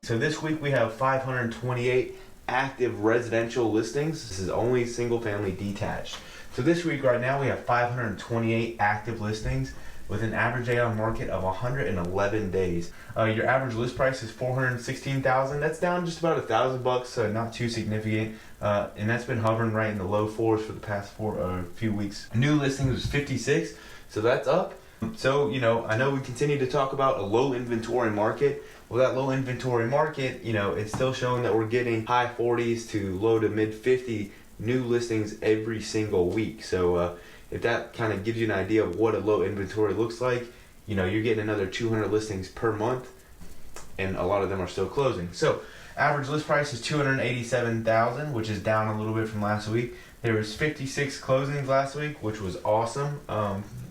So this week we have 528 active residential listings. This is only single family detached. So this week right now we have 528 active listings with an average day on market of 111 days. Your average list price is $416,000. That's down just about $1,000, so not too significant. And that's been hovering right in the low fours for the past few weeks. New listings was 56, so that's up. So, I know we continue to talk about a low inventory market. Well, that low inventory market, it's still showing that we're getting high 40s to low to mid 50 new listings every single week. So if that kind of gives you an idea of what a low inventory looks like, you're getting another 200 listings per month, and a lot of them are still closing. So average list price is $287,000, which is down a little bit from last week. There was 56 closings last week, which was awesome.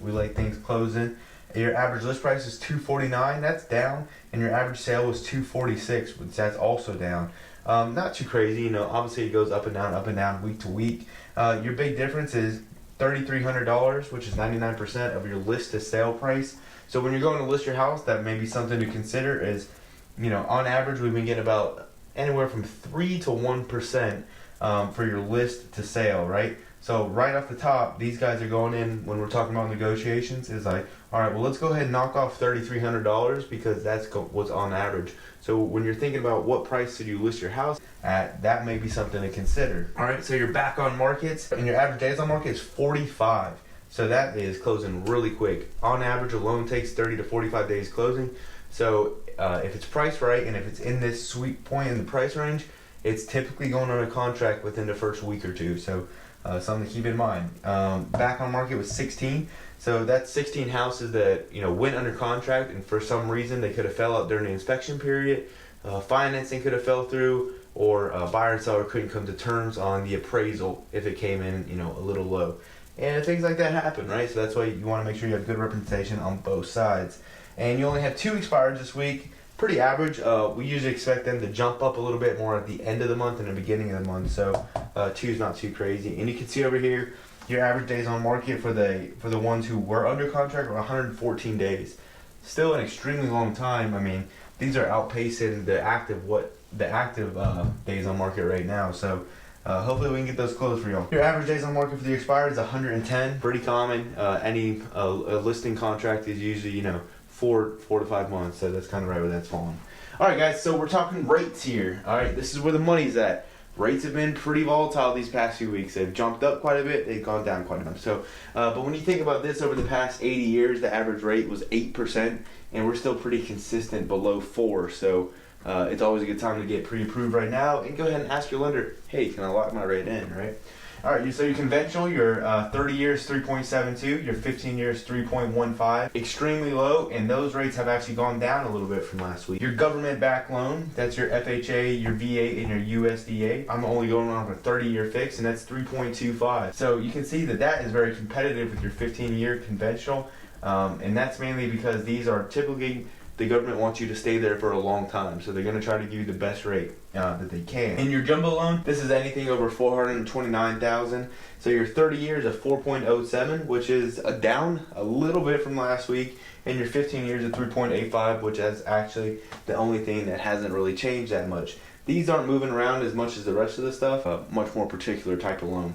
We like things closing. Your average list price is $249, that's down, and your average sale was $246, which that's also down. Not too crazy, obviously it goes up and down week to week. Your big difference is $3,300, which is 99% of your list to sale price. So when you're going to list your house, that may be something to consider is, on average we've been getting about anywhere from 3 to 1% for your list to sale, right? So right off the top, these guys are going in when we're talking about negotiations is like, all right, well, let's go ahead and knock off $3,300 because that's what's on average. So when you're thinking about what price should you list your house at, that may be something to consider. All right, so you're back on markets, and your average days on market is 45. So that is closing really quick. On average, a loan takes 30 to 45 days closing. So if it's priced right and if it's in this sweet point in the price range, it's typically going on a contract within the first week or two. So something to keep in mind. Back on market was 16. So that's 16 houses that went under contract, and for some reason they could have fell out during the inspection period. Financing could have fell through, or buyer and seller couldn't come to terms on the appraisal if it came in a little low. And things like that happen, right? So that's why you want to make sure you have good representation on both sides. And you only have 2 expireds this week. Pretty average. We usually expect them to jump up a little bit more at the end of the month and the beginning of the month. So 2 is not too crazy. And you can see over here, your average days on market for the ones who were under contract were 114 days. Still an extremely long time. I mean, these are outpacing the active days on market right now. So hopefully we can get those closed for y'all. Your average days on market for the expired is 110. Pretty common. Any listing contract is usually 4 to 5 months. So that's kind of right where that's falling. All right, guys. So we're talking rates here. All right, this is where the money's at. Rates have been pretty volatile these past few weeks. They've jumped up quite a bit. They've gone down quite a bit. So, but when you think about this, over the past 80 years, the average rate was 8%, and we're still pretty consistent below 4%. So it's always a good time to get pre-approved right now and go ahead and ask your lender, hey, can I lock my rate in, right? All right, so your conventional, your 30 years 3.72, your 15 years 3.15, extremely low, and those rates have actually gone down a little bit from last week. Your government-backed loan, that's your FHA, your VA, and your USDA. I'm only going on for 30-year fix, and that's 3.25. So you can see that is very competitive with your 15-year conventional, and that's mainly because these are typically the government wants you to stay there for a long time, so they're going to try to give you the best rate that they can. In your jumbo loan, this is anything over $429,000. So your 30 years at 4.07, which is down a little bit from last week, and your 15 years at 3.85, which is actually the only thing that hasn't really changed that much. These aren't moving around as much as the rest of the stuff. A much more particular type of loan.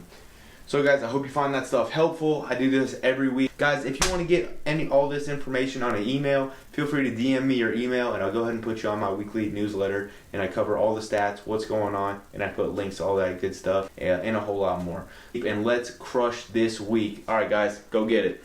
So guys, I hope you find that stuff helpful. I do this every week. Guys, if you want to get all this information on an email, feel free to DM me your email, and I'll go ahead and put you on my weekly newsletter, and I cover all the stats, what's going on, and I put links to all that good stuff, and a whole lot more. And let's crush this week. All right, guys, go get it.